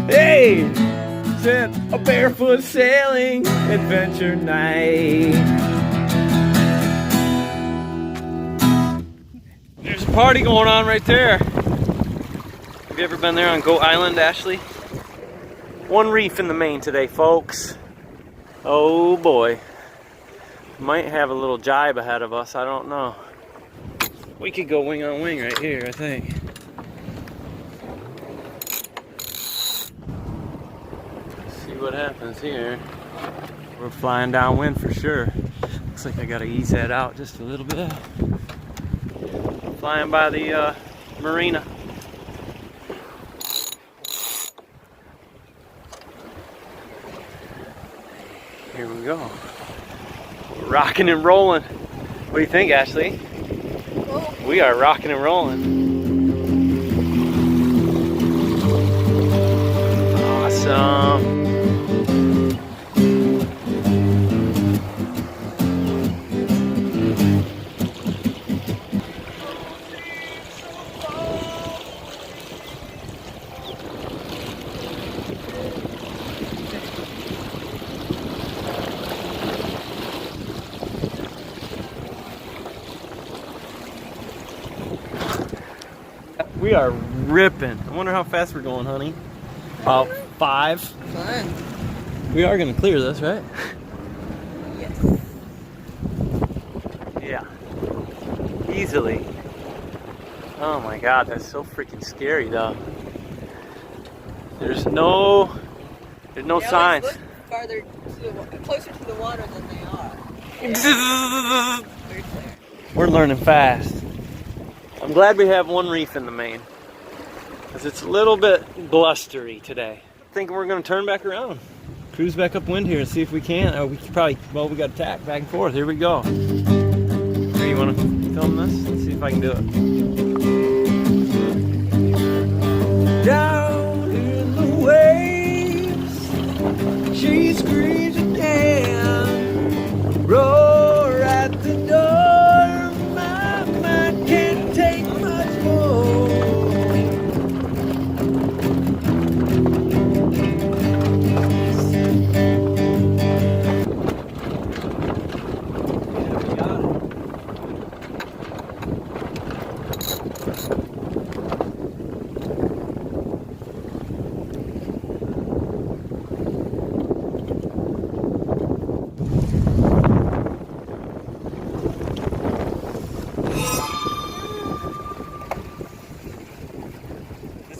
Hey, it's a barefoot sailing adventure night. There's a party going on right there. Have you ever been there on Goat Island, Ashley? One reef in the main today, folks. Oh boy. Might have a little jibe ahead of us, I don't know. We could go wing on wing right here, I think. See what happens here. We're flying downwind for sure. Looks like I gotta ease that out just a little bit. Flying by the marina. Here we go. We're rocking and rolling. What do you think, Ashley? Cool. We are rocking and rolling. Awesome. We are ripping. I wonder how fast we're going, honey. About 5. Fun. We are gonna clear this, right? Yes. Yeah. Easily. Oh my god, that's so freaking scary though. There's no signs. Look farther closer to the water than they are. Very clear. We're learning fast. I'm glad we have one reef in the main, because it's a little bit blustery today. I think we're going to turn back around, cruise back upwind here and see if we can. Oh, we could probably, well, we got to tack back and forth. Here we go. Here, you want to film this? Let's see if I can do it. Down in the waves, she screams again. Roar at the door.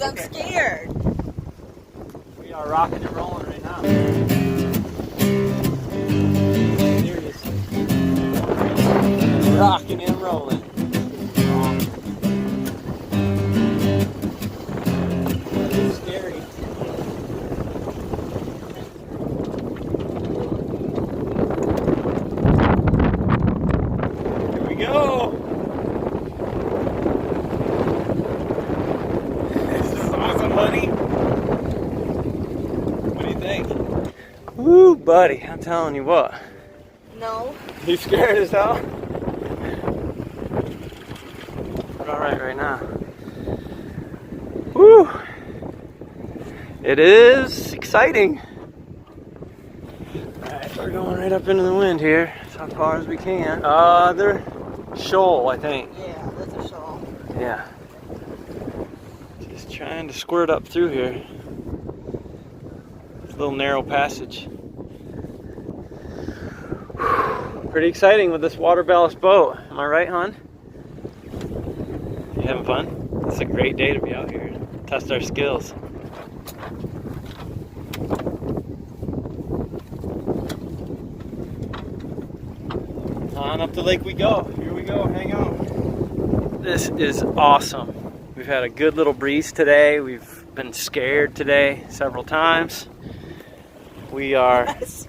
I'm scared. We are rocking and rolling right now. Seriously. Rocking and rolling. It's scary. Here we go. Buddy, what do you think? Woo, buddy, I'm telling you what. No. You scared as hell? We're alright right now. Woo! It is exciting. Alright, we're going right up into the wind here, as far as we can. They're shoal, I think. Yeah, that's a shoal. Yeah. Trying to squirt up through here. It's a little narrow passage. Pretty exciting with this water ballast boat. Am I right, hon? You having fun? It's a great day to be out here. Test our skills. On up the lake we go. Here we go. Hang out. This is awesome. We've had a good little breeze today. We've been scared today several times. We are... Yes.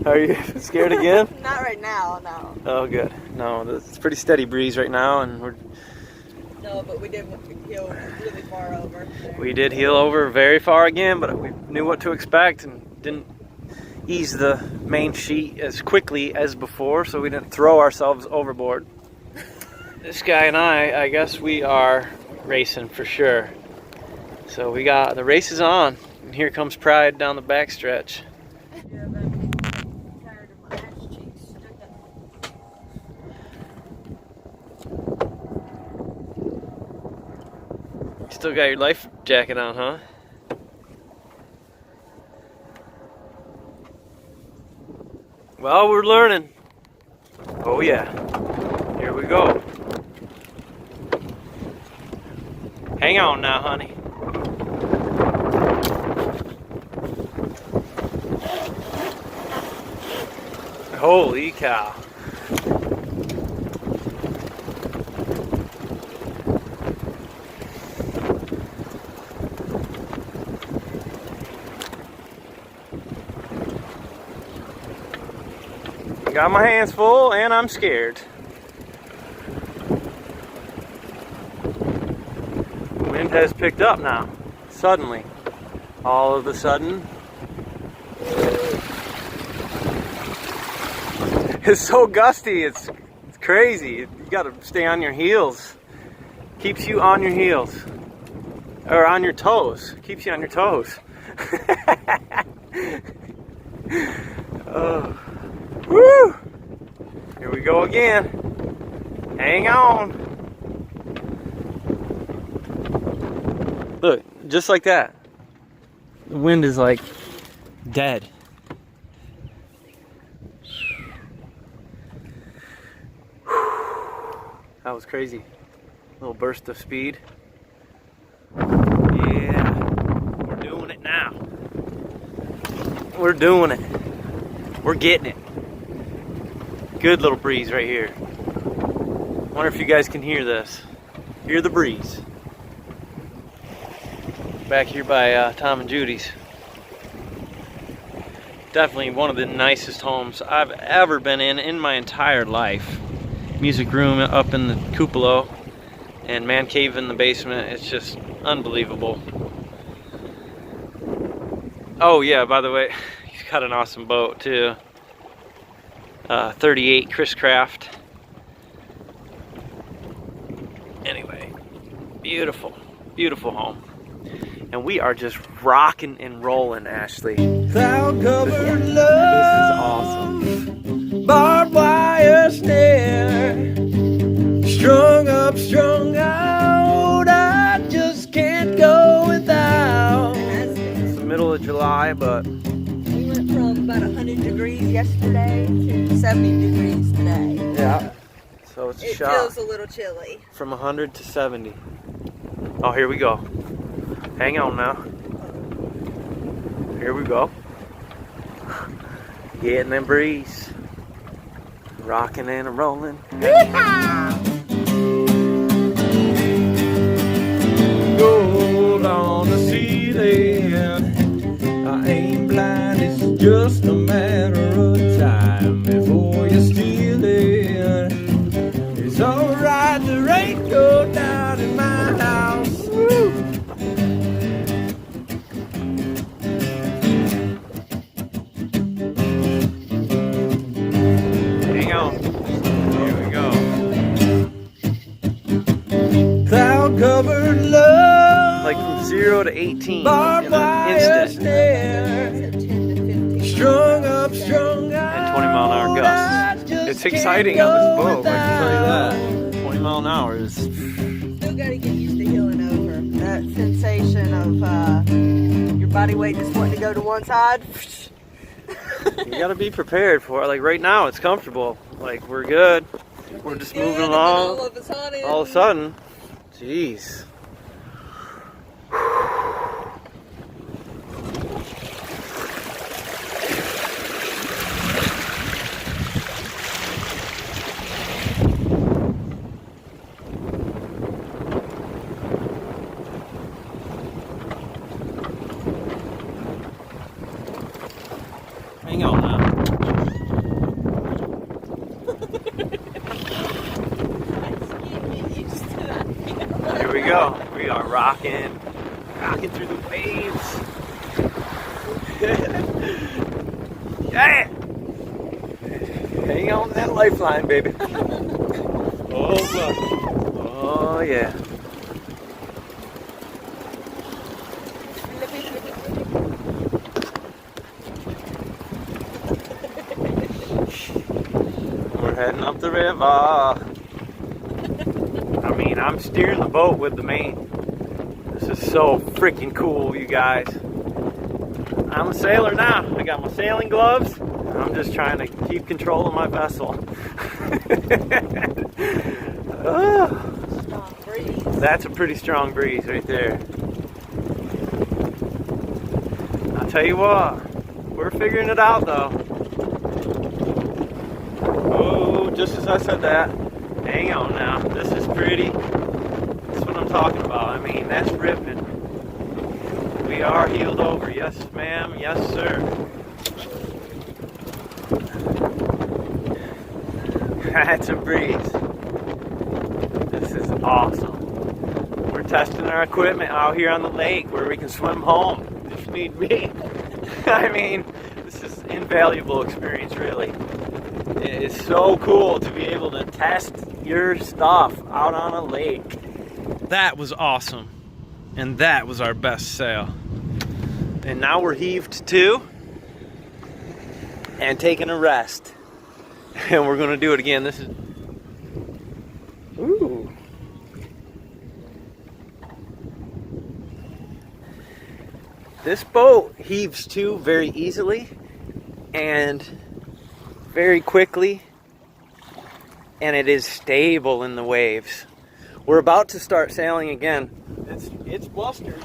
Are you scared again? Not right now, no. Oh, good. No, it's a pretty steady breeze right now, and we're... No, but we did heel really far over. We did heel over very far again, but we knew what to expect and didn't ease the main sheet as quickly as before, so we didn't throw ourselves overboard. This guy and I guess we are racing for sure. So we got the race is on, and here comes Pride down the backstretch. Yeah, but I'm tired of my ass cheeks. Still got your life jacket on, huh? Well, we're learning. Oh yeah. Here we go. Hang on now, honey. Holy cow. Got my hands full and I'm scared. The wind has picked up now, suddenly. All of a sudden. It's so gusty, it's crazy. You gotta stay on your heels. Keeps you on your heels. Or on your toes. Keeps you on your toes. Oh. Woo! Here we go again. Hang on. Look, just like that. The wind is like dead. That was crazy. Little burst of speed. Yeah, we're doing it now. We're doing it. We're getting it. Good little breeze right here. Wonder if you guys can hear this. Hear the breeze. Back here by Tom and Judy's. Definitely one of the nicest homes I've ever been in my entire life. Music room up in the cupola and man cave in the basement. It's just unbelievable. Oh yeah, by the way, he's got an awesome boat too. 38 Chris Craft. Anyway, beautiful, beautiful home. And we are just rocking and rolling, Ashley. Cloud covered This love. is awesome. Barbed wire snare. Strung up, strung out. I just can't go without. It's the middle of July, but We went from about 100 degrees yesterday to 70 degrees today. yeah. So it's a It shot feels a little chilly. from 100 to 70. Oh, here we go. Hang on now. Here we go. Getting them breeze. Rocking and rolling. Gold on the ceiling. I ain't blind, it's just a matter of time before you steal it. It's alright, the rain go down in my house. Woo. Hang on. Here we go. Cloud covered love. Like from 0 to 18 Barbed in an wire instant. snare. It's at 10 to 15. Strung up, strung out. And 20-mile-an-hour gusts. It's exciting on this boat, I can tell you that. 20 mile an hour is... Still gotta get used to heeling over. That sensation of your body weight just wanting to go to one side. You gotta be prepared for it. Like right now, it's comfortable. Like we're good. We're just moving Good, and then along. all of a sudden, All of a sudden, jeez. Hang on now. Here we go. We are rocking through the waves. Yeah. Hang on to that lifeline, baby. Oh, look. Oh, yeah. heading up the river. I mean, I'm steering the boat with the main. This is so freaking cool, you guys. I'm a sailor now. I got my sailing gloves. And I'm just trying to keep control of my vessel. Strong breeze. That's a pretty strong breeze right there. I'll tell you what, we're figuring it out though. Oh, just as I said that, hang on now. This is pretty. That's what I'm talking about. I mean, that's ripping. We are heeled over. Yes, ma'am. Yes, sir. That's a breeze. This is awesome. We're testing our equipment out here on the lake where we can swim home if need be. I mean, this is an invaluable experience, really. It is so cool to be able to test your stuff out on a lake. That was awesome. And that was our best sail. And now we're heaved to and taking a rest. And we're gonna do it again. This is, ooh. This boat heaves to very easily and very quickly, and it is stable in the waves. We're about to start sailing again. It's blustered.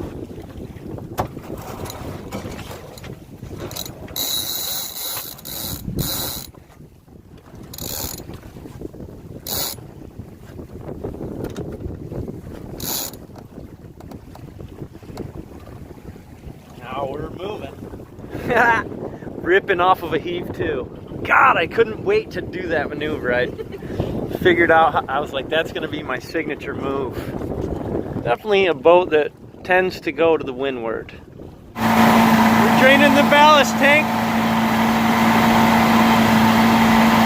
Now we're moving. Ripping off of a heave-to. God, I couldn't wait to do that maneuver. I figured out, I was like, that's gonna be my signature move. Definitely a boat that tends to go to the windward. We're draining the ballast tank.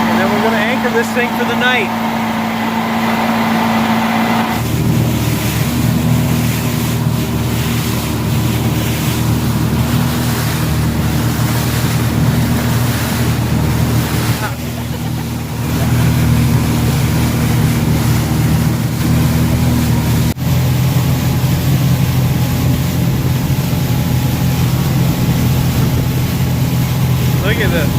And then we're gonna anchor this thing for the night. Look at this.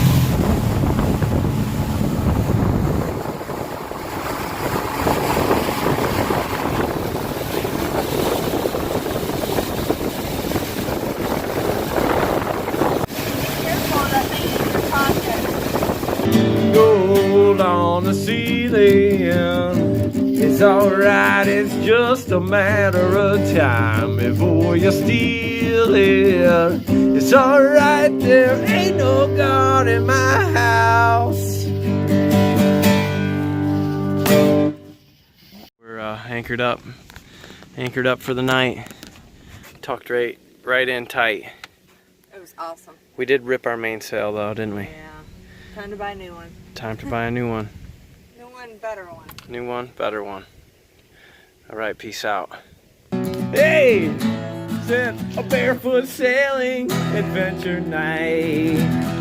Gold on the ceiling. It's alright, it's just a matter of time before you steal it. It's alright, there ain't no God in my house. We're anchored up for the night. Tucked right in tight. It was awesome. We did rip our mainsail though, didn't we? Yeah. Time to buy a new one. Time to buy a new one. New one, better one. New one, better one. All right, peace out. Hey, it's a barefoot sailing adventure night.